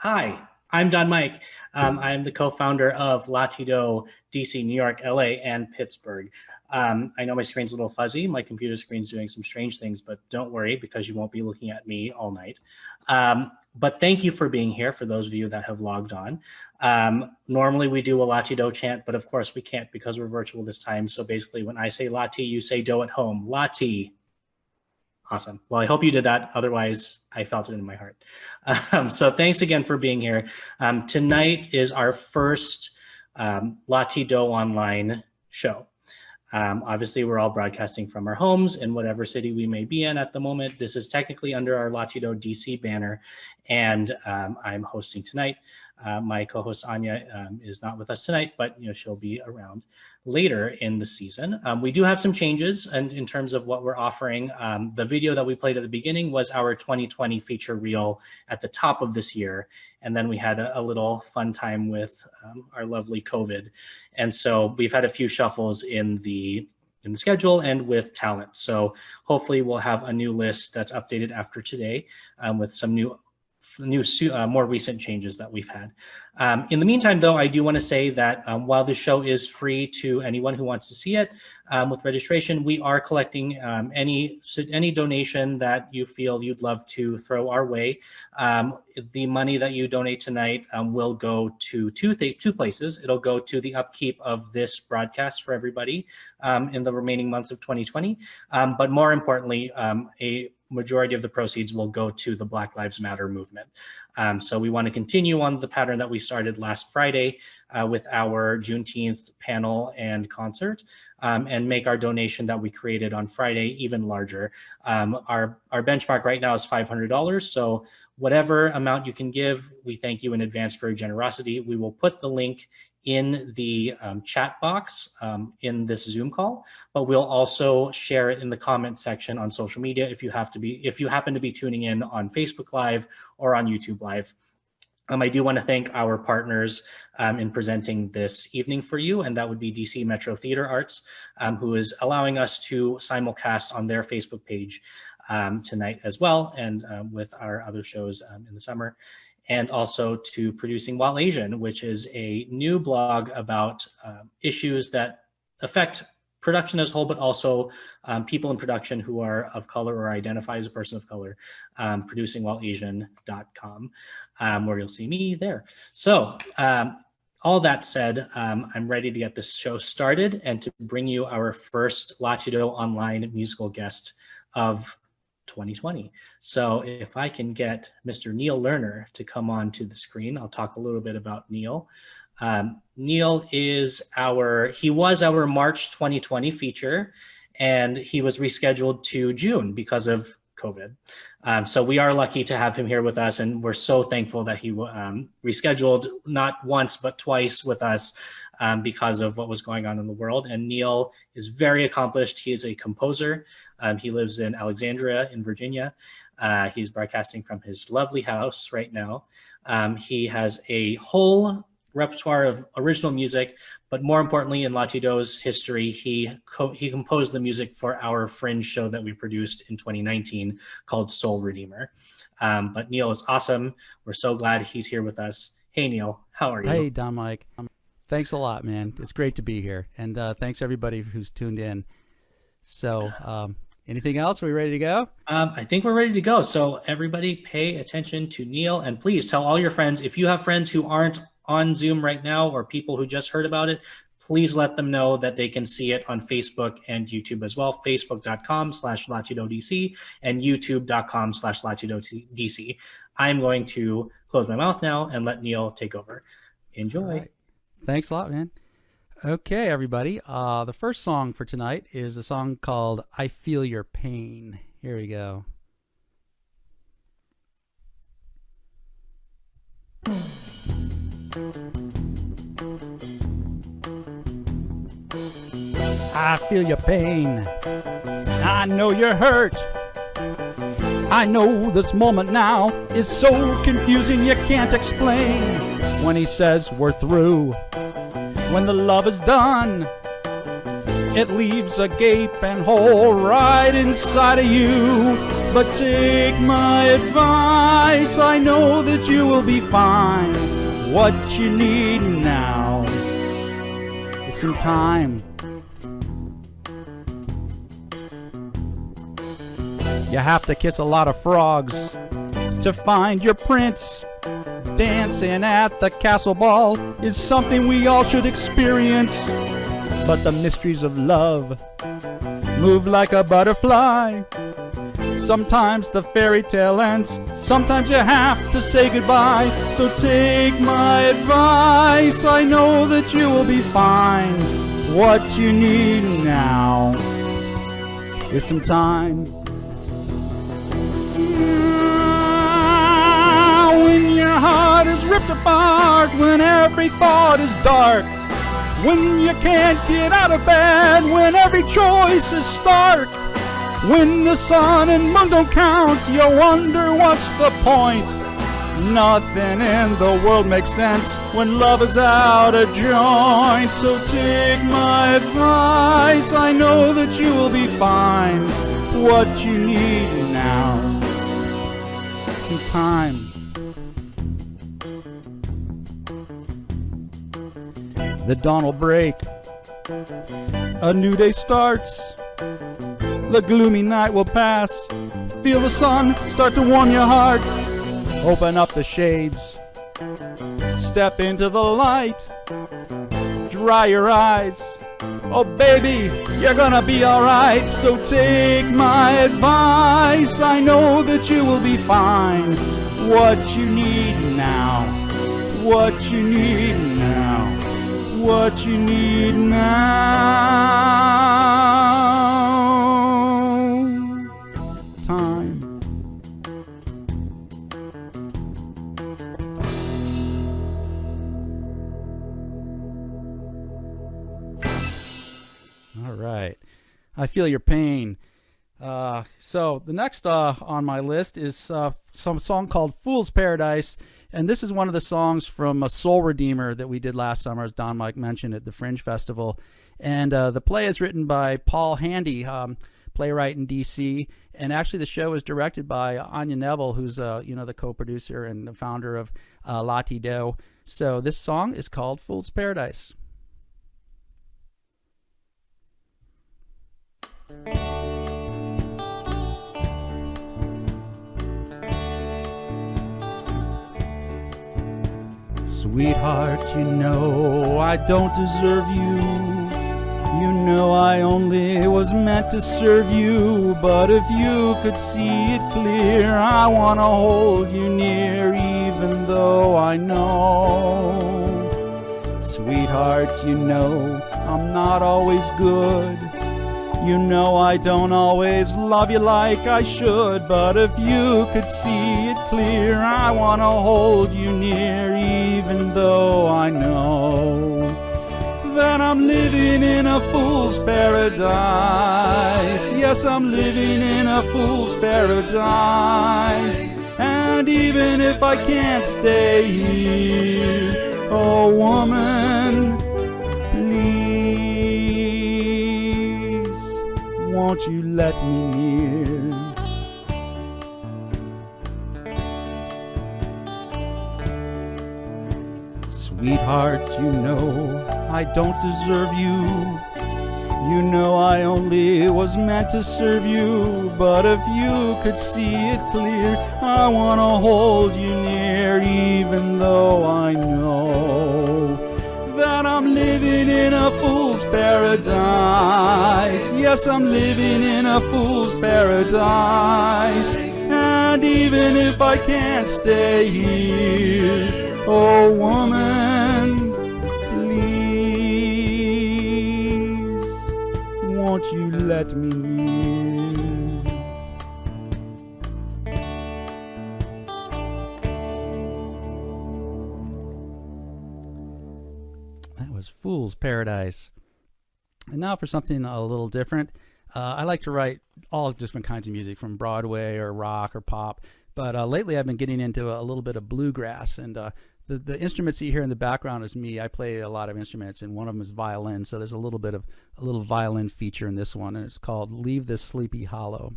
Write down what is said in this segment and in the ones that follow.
Hi, I'm Don Mike. I'm the co-founder of Latido, DC, New York, LA, and Pittsburgh. I know my screen's a little fuzzy. My computer screen's doing some strange things, but don't worry because you won't be looking at me all night. But thank you for being here, for those of you that have logged on. Normally we do a Latido chant, but of course we can't because we're virtual this time. So basically when I say Lati, you say do at home. Lati. Awesome. Well, I hope you did that. Otherwise, I felt it in my heart. So thanks again for being here. Tonight is our first Latido online show. Obviously, we're all broadcasting from our homes in whatever city we may be in at the moment. This is technically under our Latido DC banner, and I'm hosting tonight. My co-host Anya is not with us tonight, but she'll be around later in the season. We do have some changes and in terms of what we're offering. The video that we played at the beginning was our 2020 feature reel at the top of this year. And then we had a little fun time with our lovely COVID. And so we've had a few shuffles in the schedule and with talent. So hopefully we'll have a new list that's updated after today with some new more recent changes that we've had. In the meantime, though, I do want to say that while the show is free to anyone who wants to see it with registration, we are collecting any donation that you feel you'd love to throw our way. The money that you donate tonight will go to two places. It'll go to the upkeep of this broadcast for everybody in the remaining months of 2020. But more importantly, a majority of the proceeds will go to the Black Lives Matter movement. So we want to continue on the pattern that we started last Friday with our Juneteenth panel and concert and make our donation that we created on Friday even larger. Our benchmark right now is $500. So whatever amount you can give, we thank you in advance for your generosity. We will put the link in the chat box in this Zoom call, but we'll also share it in the comment section on social media if you happen to be tuning in on Facebook Live or on YouTube Live. I do want to thank our partners in presenting this evening for you, and that would be DC Metro Theater Arts, who is allowing us to simulcast on their Facebook page tonight as well, and with our other shows in the summer. And also to Producing While Asian, which is a new blog about issues that affect production as a whole, but also people in production who are of color or identify as a person of color, producingwhileasian.com, where you'll see me there. So all that said, I'm ready to get this show started and to bring you our first Latido online musical guest of 2020. So if I can get Mr. Neal Learner to come on to the screen, I'll talk a little bit about Neal. Neal was our March 2020 feature, and he was rescheduled to June because of COVID. So we are lucky to have him here with us, and we're so thankful that he rescheduled not once, but twice with us because of what was going on in the world. And Neal is very accomplished. He is a composer. He lives in Alexandria in Virginia. He's broadcasting from his lovely house right now. He has a whole repertoire of original music, but more importantly in Latido's history, he composed the music for our Fringe show that we produced in 2019 called Soul Redeemer. But Neal is awesome. We're so glad he's here with us. Hey, Neal, how are you? Hey, Don Mike. Thanks a lot, man. It's great to be here. And thanks everybody who's tuned in. So anything else? Are we ready to go? I think we're ready to go. So everybody pay attention to Neal, and please tell all your friends. If you have friends who aren't on Zoom right now or people who just heard about it, please let them know that they can see it on Facebook and YouTube as well. Facebook.com/LatidoDC and YouTube.com/LatidoDC. I'm going to close my mouth now and let Neal take over. Enjoy. Right. Thanks a lot, man. Okay, everybody. The first song for tonight is a song called I Feel Your Pain. Here we go. I feel your pain. I know you're hurt. I know this moment now is so confusing you can't explain. When he says we're through, when the love is done, it leaves a gaping hole right inside of you. But take my advice, I know that you will be fine. What you need now is some time. You have to kiss a lot of frogs to find your prince. Dancing at the castle ball is something we all should experience. But the mysteries of love move like a butterfly. Sometimes the fairy tale ends, sometimes you have to say goodbye. So take my advice, I know that you will be fine. What you need now is some time. When your heart is ripped apart, when every thought is dark, when you can't get out of bed, when every choice is stark, when the sun and moon don't count, you wonder what's the point. Nothing in the world makes sense when love is out of joint. So take my advice, I know that you will be fine. What you need now, some time. The dawn will break, a new day starts. The gloomy night will pass. Feel the sun start to warm your heart. Open up the shades. Step into the light. Dry your eyes. Oh baby, you're gonna be alright. So take my advice, I know that you will be fine. What you need now, what you need now, what you need now. Time. All right. I feel your pain. So the next on my list is some song called Fool's Paradise. And this is one of the songs from a Soul Redeemer that we did last summer, as Don Mike mentioned, at the Fringe Festival. And the play is written by Paul Handy, playwright in D.C. And actually the show is directed by Anya Neville, who's the co-producer and the founder of LTD. So this song is called Fool's Paradise. Sweetheart, you know I don't deserve you. You know I only was meant to serve you. But if you could see it clear, I want to hold you near, even though I know. Sweetheart, you know I'm not always good. You know I don't always love you like I should. But if you could see it clear, I want to hold you near, even though I know that I'm living in a fool's paradise. Yes, I'm living in a fool's paradise. And even if I can't stay here, oh woman, won't you let me near? Sweetheart, you know I don't deserve you. You know I only was meant to serve you. But if you could see it clear, I want to hold you near, even though I know that I'm living in a fool's paradise. Yes, I'm living in a fool's paradise. And even if I can't stay here, oh woman, please, won't you let me near? Fool's Paradise. And now for something a little different. I like to write all different kinds of music, from Broadway or rock or pop, but lately I've been getting into a little bit of bluegrass. And the instruments you hear in the background is me. I play a lot of instruments, and one of them is violin, so there's a little violin feature in this one, and it's called Leave This Sleepy Hollow.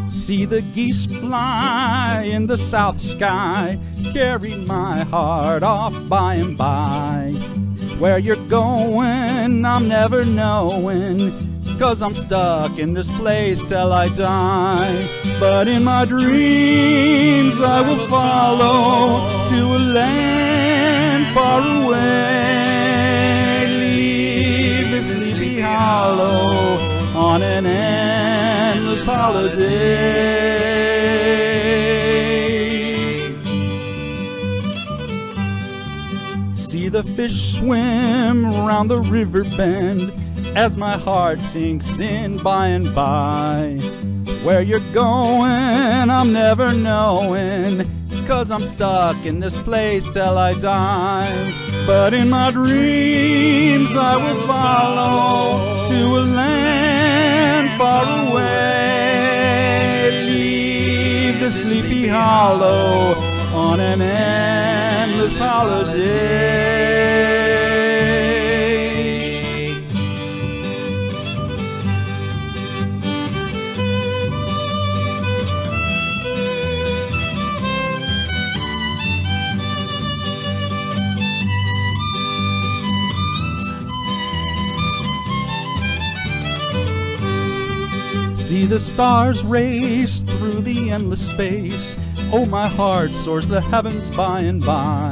See the geese fly in the south sky, carry my heart off by and by. Where you're going, I'm never knowing, 'cause I'm stuck in this place till I die. But in my dreams I will follow to a land far away. Leave the Sleepy Hollow on an endless holiday. See the fish swim round the river bend as my heart sinks in by and by. Where you're going, I'm never knowing, 'cause I'm stuck in this place till I die. But in my dreams I will follow to a land far away. Leave the Sleepy Hollow on an endless holiday. See the stars race through the endless space. Oh, my heart soars the heavens by and by.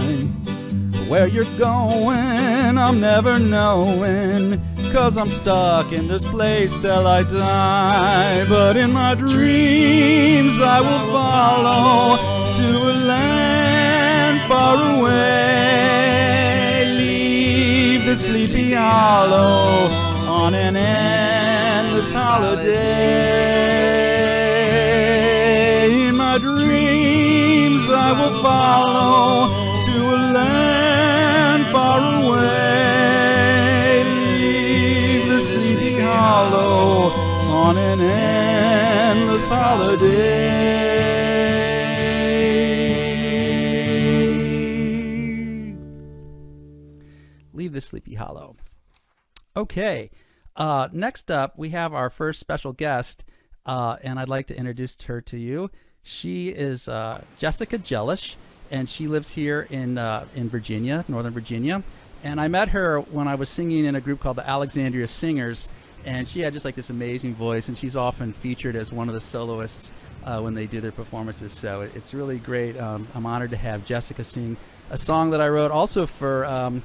Where you're going, I'm never knowing, 'cause I'm stuck in this place till I die. But in my dreams I will follow to a land far away. Leave the Sleepy Hollow on an endless holiday. In my dreams I will follow to a land far away. Leave the Sleepy Hollow on an endless holiday. Leave the Sleepy Hollow. Okay. Next up, we have our first special guest, and I'd like to introduce her to you. She is Jessica Jellish, and she lives here in Virginia, Northern Virginia. And I met her when I was singing in a group called the Alexandria Singers, and she had just like this amazing voice, and she's often featured as one of the soloists when they do their performances. So it's really great. I'm honored to have Jessica sing a song that I wrote also for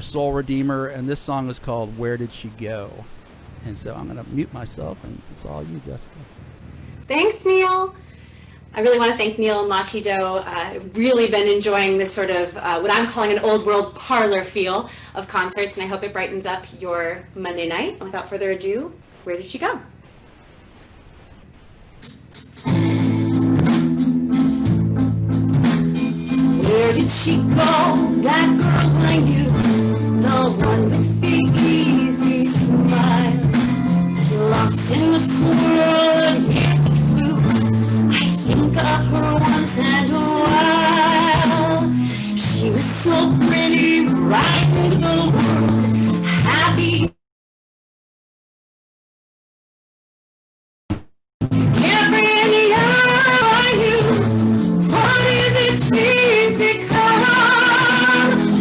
Soul Redeemer, and this song is called Where Did She Go? And so I'm going to mute myself, and it's all you, Jessica. Thanks, Neal. I really want to thank Neal and Latido. I've really been enjoying this sort of what I'm calling an old world parlor feel of concerts, and I hope it brightens up your Monday night. And without further ado, Where Did She Go? Where did she go, that girl I knew, the one with the easy smile? Lost in the swirl, years flew. I think of her once and a while. She was so pretty, right in the world, happy. Carefree in the hour I knew. What is it she's become?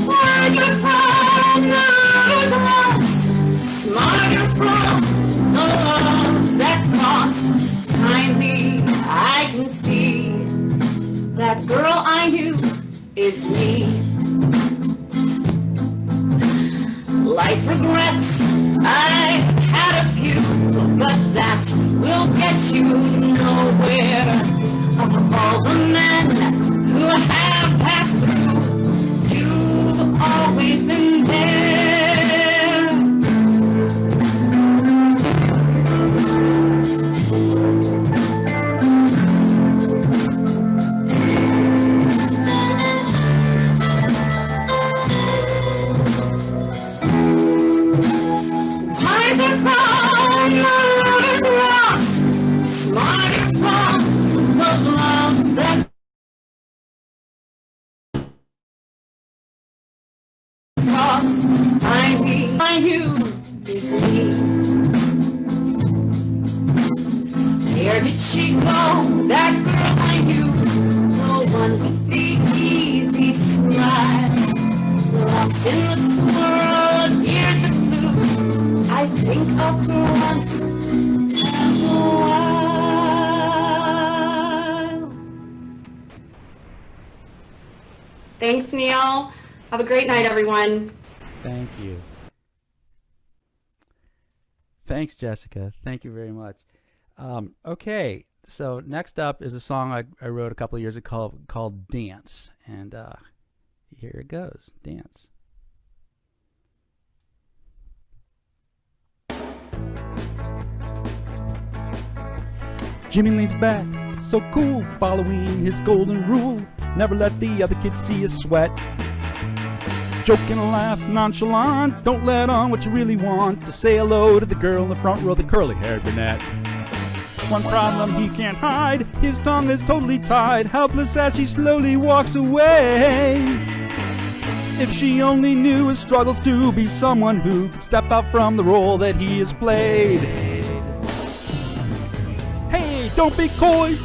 Wiser from the lover's lost, smarter from the loves that cross. Kindly I can see that girl I knew is me. Life regrets, I've had a few, but that will get you nowhere. Of all the men who have passed through, you've always been there. Wiser from the lover's lost, smarter from the loves that cross. I knew is me. she go? That girl I knew, the one with the easy smile. Lost in the swirl of years that flew, I think of her once in a while. Thanks, Neal. Have a great night, everyone. Thank you. Thanks, Jessica. Thank you very much. Okay, so next up is a song I wrote a couple of years ago called Dance. And here it goes, Dance. Jimmy leans back, so cool, following his golden rule. Never let the other kids see you sweat. Joke and laugh, nonchalant, don't let on what you really want. To say hello to the girl in the front row, the curly-haired brunette. One problem he can't hide, his tongue is totally tied, helpless as she slowly walks away. If she only knew his struggles to be someone who could step out from the role that he has played. Hey, don't be coy,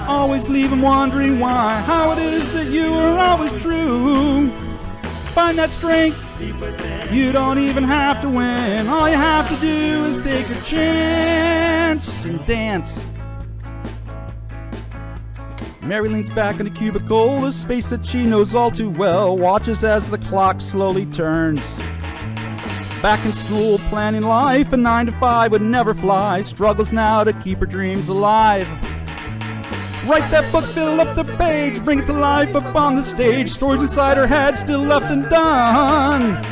always leave him wondering why, how it is that you are always true. Find that strength, you don't even have to win, all you have to do is take a chance and dance. Mary leans back in a cubicle, a space that she knows all too well, watches as the clock slowly turns. Back in school, planning life, a 9 to 5 would never fly, struggles now to keep her dreams alive. Write that book, fill up the page, bring it to life up on the stage, stories inside her head still left undone.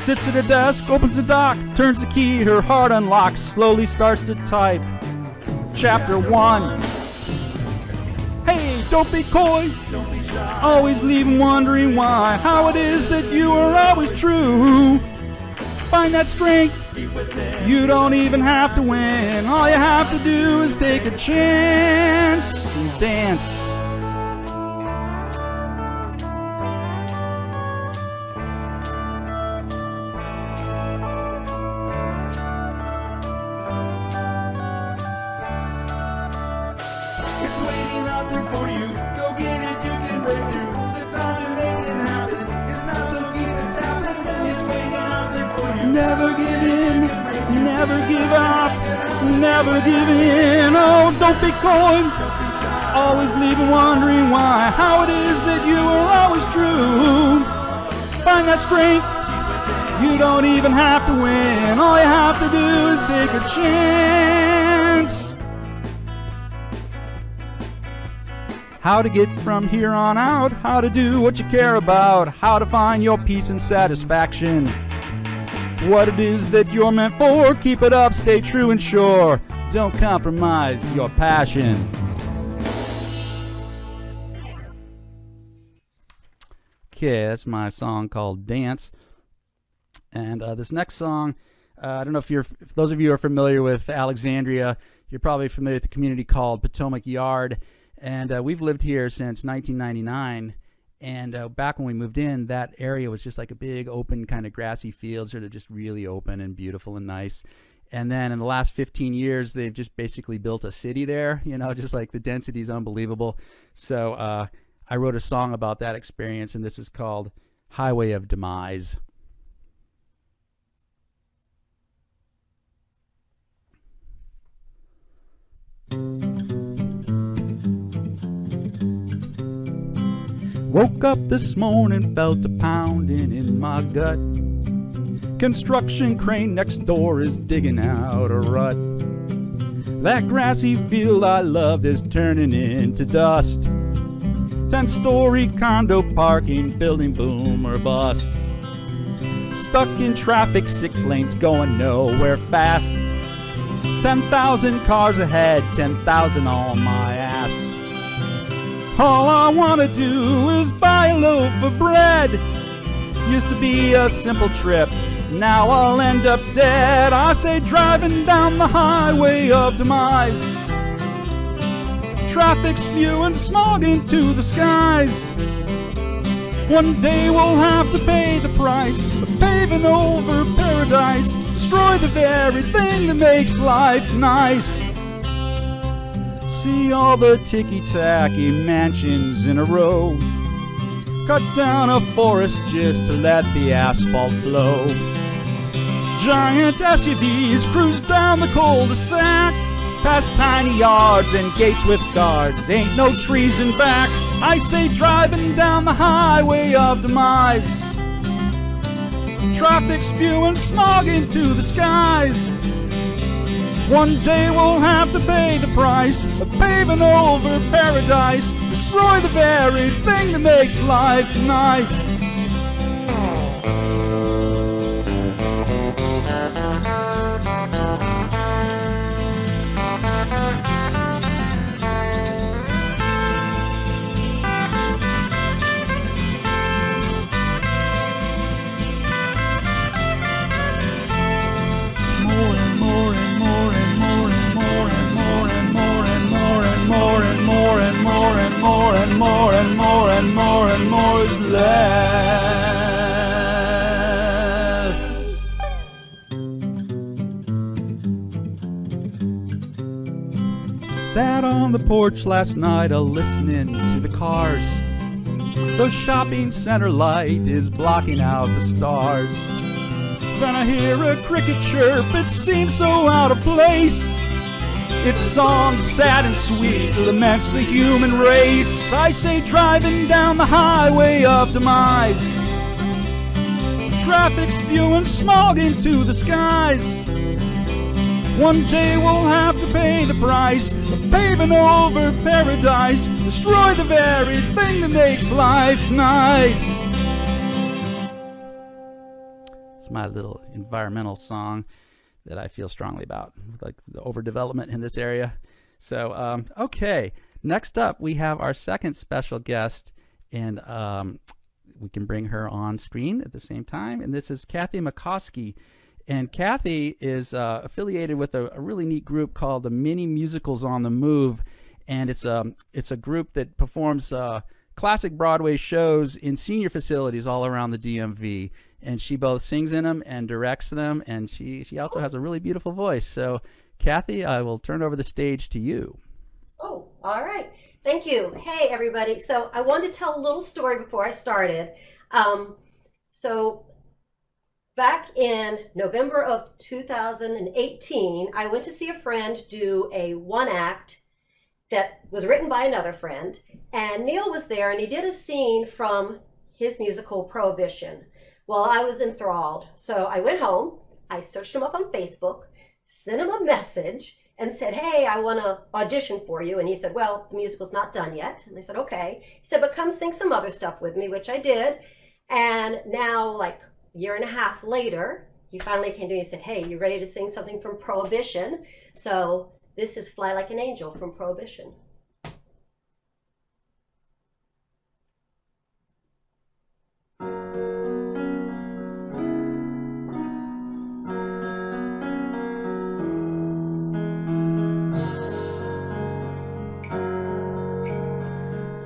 Sits at her desk, opens the doc, turns the key, her heart unlocks, slowly starts to type. Chapter 1. Hey, don't be coy, always leave him wondering why, how it is that you are always true. Find that strength, you don't even have to win, all you have to do is take a chance and dance. It's waiting out there for you, go get it, you can break through. The time to make it happen is now, so keep it tapping. It's waiting out there for you. Never give in, never give up, never give in. Oh, don't be coy, always leave him wondering why, how it is that you are always true. Find that strength, you don't even have to win, all you have to do is take a chance. How to get from here on out, how to do what you care about, how to find your peace and satisfaction. What it is that you're meant for, keep it up, stay true and sure. Don't compromise your passion. Okay, that's my song called Dance. And this next song, I don't know if those of you are familiar with Alexandria, you're probably familiar with the community called Potomac Yard. And we've lived here since 1999. And back when we moved in, that area was just like a big open kind of grassy field, sort of just really open and beautiful and nice. And then in the last 15 years, they've just basically built a city there, you know, just like the density is unbelievable. So I wrote a song about that experience, and this is called Highway of Demise. Woke up this morning, felt a pounding in my gut. Construction crane next door is digging out a rut. That grassy field I loved is turning into dust. 10-story condo parking, building boom or bust. Stuck in traffic, 6 lanes going nowhere fast. 10,000 cars ahead, 10,000 on my ass. All I wanna do is buy a loaf of bread. Used to be a simple trip, now I'll end up dead. I say driving down the highway of demise. Traffic spewing smog into the skies. One day we'll have to pay the price of paving over paradise. Destroy the very thing that makes life nice. see all the ticky-tacky mansions in a row. Cut down a forest just to let the asphalt flow. Giant SUVs cruise down the cul-de-sac, past tiny yards and gates with guards. Ain't no trees in back. I say driving down the highway of demise. Traffic spewing smog into the skies. One day we'll have to pay the price of paving over paradise. Destroy the very thing that makes life nice. More is less. Sat on the porch last night a-listening to the cars. The shopping center light is blocking out the stars. Then I hear a cricket chirp, it seems so out of place. Its song, sad and sweet, laments the human race. I say driving down the highway of demise. Traffic spewing smog into the skies. One day we'll have to pay the price of paving over paradise. Destroy the very thing that makes life nice. It's my little environmental song that I feel strongly about, like the overdevelopment in this area. So, okay, next up we have our second special guest, and we can bring her on screen at the same time, and this is Cathy McCoskey. And Cathy is affiliated with a really neat group called the Mini Musicals on the Move, and it's a group that performs classic Broadway shows in senior facilities all around the DMV. And she both sings in them and directs them, and she also has a really beautiful voice. So, Cathy, I will turn over the stage to you. Oh, all right. Thank you. Hey, everybody. So I wanted to tell a little story before I started. So back in November of 2018, I went to see a friend do a one-act that was written by another friend, and Neal was there, and he did a scene from his musical Prohibition. Well, I was enthralled, so I went home, I searched him up on Facebook, sent him a message, and said, hey, I want to audition for you. And he said, well, the musical's not done yet. And I said, okay. He said, but come sing some other stuff with me, which I did. And now, like a year and a half later, he finally came to me and said, hey, you ready to sing something from Prohibition? So this is Fly Like an Angel from Prohibition.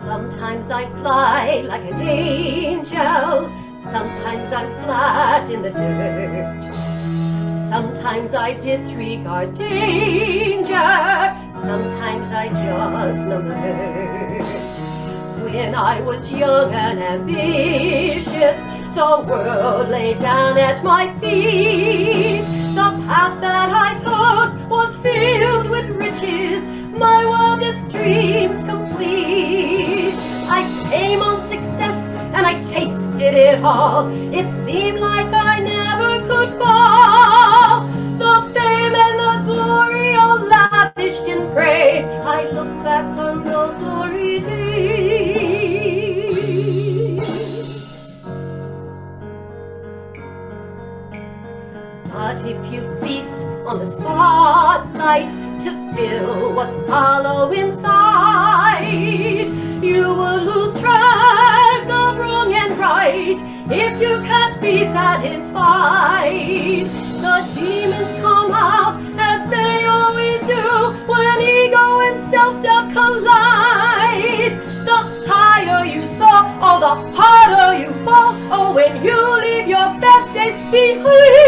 Sometimes I fly like an angel, sometimes I'm flat in the dirt. Sometimes I disregard danger, sometimes I just number hurt. When I was young and ambitious, the world lay down at my feet. The path that I took was filled with riches, my wildest dreams complete. I came on success and I tasted it all. It seemed like I never could fall. The fame and the glory all lavished in praise. I look back on those glory days. But if you feast on the spotlight to fill what's hollow inside, you will lose track of wrong and right if you can't be satisfied. The demons come out as they always do when ego and self-doubt collide. The higher you soar, oh, the harder you fall. Oh, when you leave your best days behind.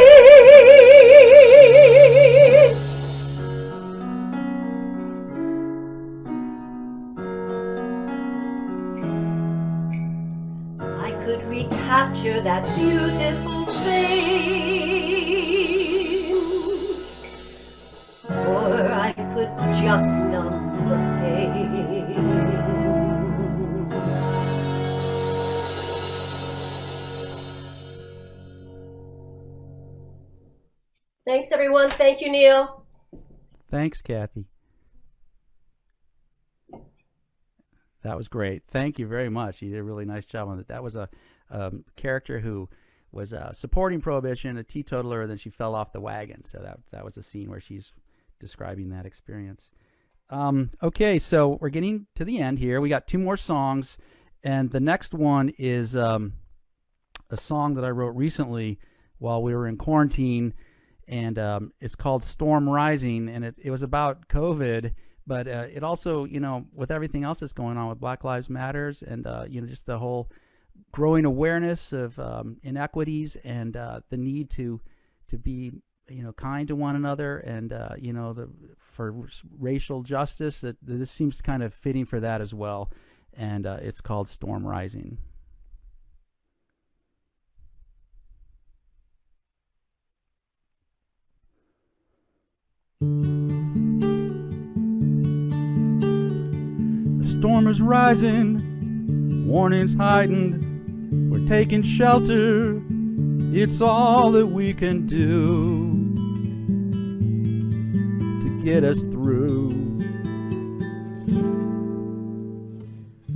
just numb the pain. Thanks, everyone. Thank you, Neal. Thanks, Cathy. That was great. Thank you very much. You did a really nice job on it. That was a character who was supporting Prohibition, a teetotaler, and then she fell off the wagon. So that was a scene where she's describing that experience. Okay, so we're getting to the end here. We got 2 more songs, and the next one is a song that I wrote recently while we were in quarantine, and it's called Storm Rising, and it was about COVID, but it also, you know, with everything else that's going on with Black Lives Matters and, you know, just the whole growing awareness of inequities and the need to be, you know, kind to one another, and you know, for racial justice, that this seems kind of fitting for that as well, and it's called Storm Rising. The storm is rising, warnings heightened, we're taking shelter, it's all that we can do to get us through.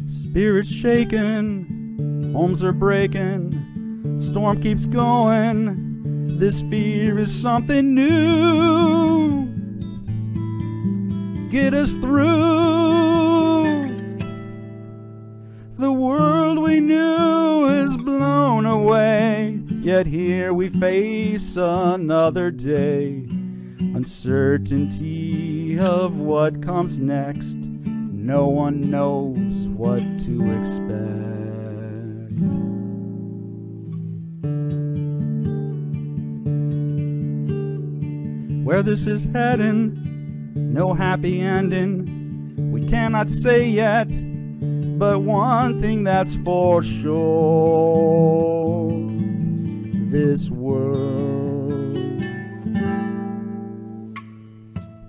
Spirits shaken, homes are breaking, storm keeps going, this fear is something new. Get us through. The world we knew is blown away, yet here we face another day. Uncertainty of what comes next, no one knows what to expect. Where this is heading, no happy ending, we cannot say yet, but one thing that's for sure, this world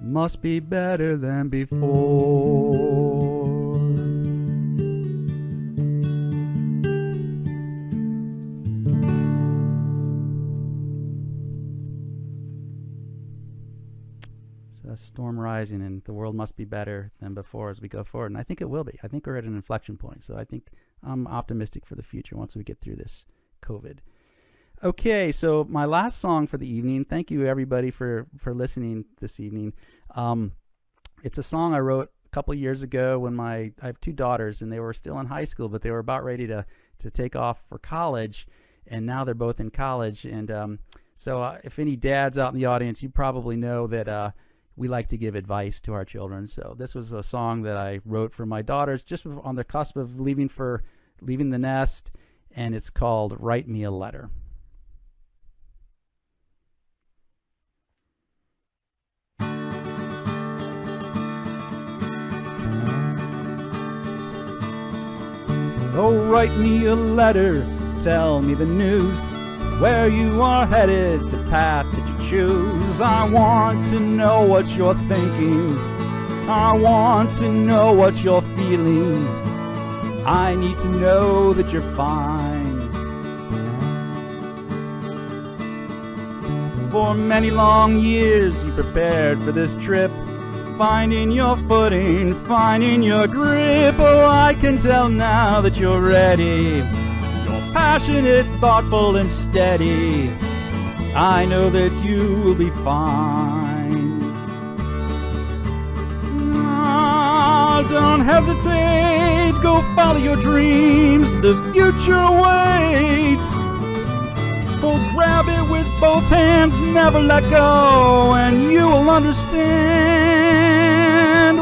must be better than before. Storm rising, and the world must be better than before as we go forward, and I think it will be. I think we're at an inflection point, so I think I'm optimistic for the future once we get through this COVID. Okay, so my last song for the evening. Thank you everybody for listening this evening. It's a song I wrote a couple years ago when I have 2 daughters, and they were still in high school, but they were about ready to take off for college, and now they're both in college. And so if any dads out in the audience, you probably know that we like to give advice to our children. So this was a song that I wrote for my daughters just on the cusp of leaving the nest, and it's called Write Me a Letter. Oh, write me a letter, tell me the news, where you are headed, the path that you choose. I want to know what you're thinking, I want to know what you're feeling, I need to know that you're fine. For many long years you prepared for this trip, finding your footing, finding your grip. Oh, I can tell now that you're ready, passionate, thoughtful, and steady. I know that you will be fine. Oh, don't hesitate, go follow your dreams, the future awaits. Oh, grab it with both hands, never let go, and you will understand.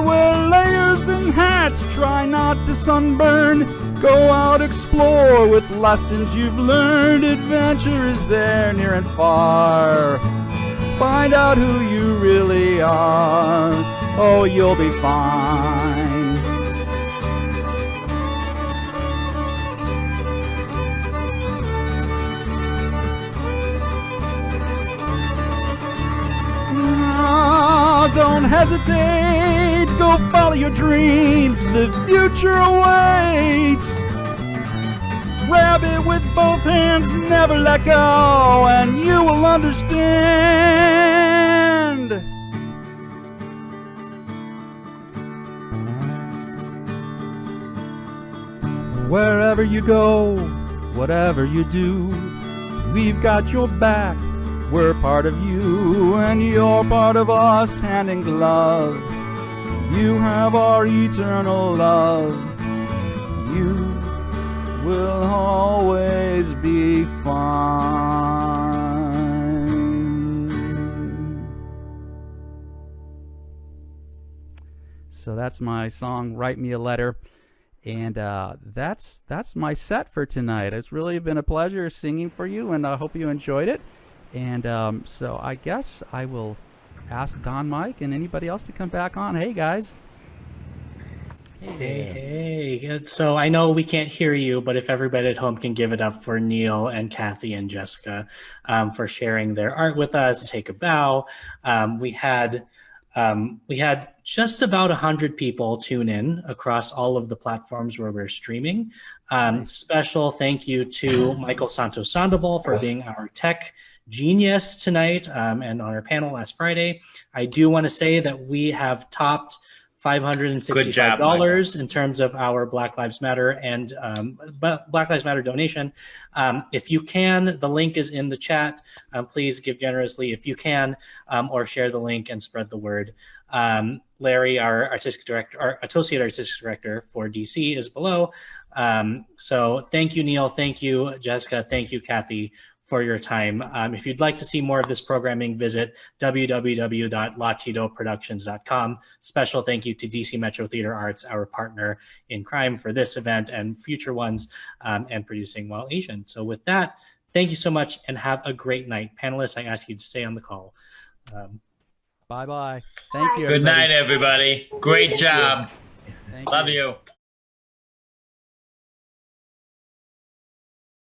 Wear layers and hats, try not to sunburn. Go out, explore with lessons you've learned. Adventure is there, near and far. Find out who you really are. Oh, you'll be fine. Oh, don't hesitate. Go follow your dreams. The future awaits. Grab it with both hands, never let go, and you will understand. Wherever you go, whatever you do, we've got your back. We're part of you, and you're part of us, hand in glove. You have our eternal love. You will always be fine. So that's my song, Write Me a Letter. And that's my set for tonight. It's really been a pleasure singing for you, and I hope you enjoyed it. And so I guess I will ask Don Mike and anybody else to come back on. Hey, guys. Hey. So I know we can't hear you, but if everybody at home can give it up for Neal and Cathy and Jessica for sharing their art with us, take a bow. We had just about 100 people tune in across all of the platforms where we're streaming. Special thank you to Michael Santos Sandoval for being our tech genius tonight and on our panel last Friday. I do want to say that we have topped $565 in terms of our Black Lives Matter and Black Lives Matter donation. If you can, the link is in the chat. Please give generously if you can, or share the link and spread the word. Larry, our associate artistic director for DC, is below. So thank you, Neal. Thank you, Jessica. Thank you, Cathy, for your time. If you'd like to see more of this programming, visit www.latidoproductions.com. Special thank you to DC Metro Theater Arts, our partner in crime for this event and future ones, and producing While Asian. So with that, thank you so much and have a great night. Panelists, I ask you to stay on the call. Bye-bye. Thank you, Good everybody. night, everybody. Great job. Thank Love you. you.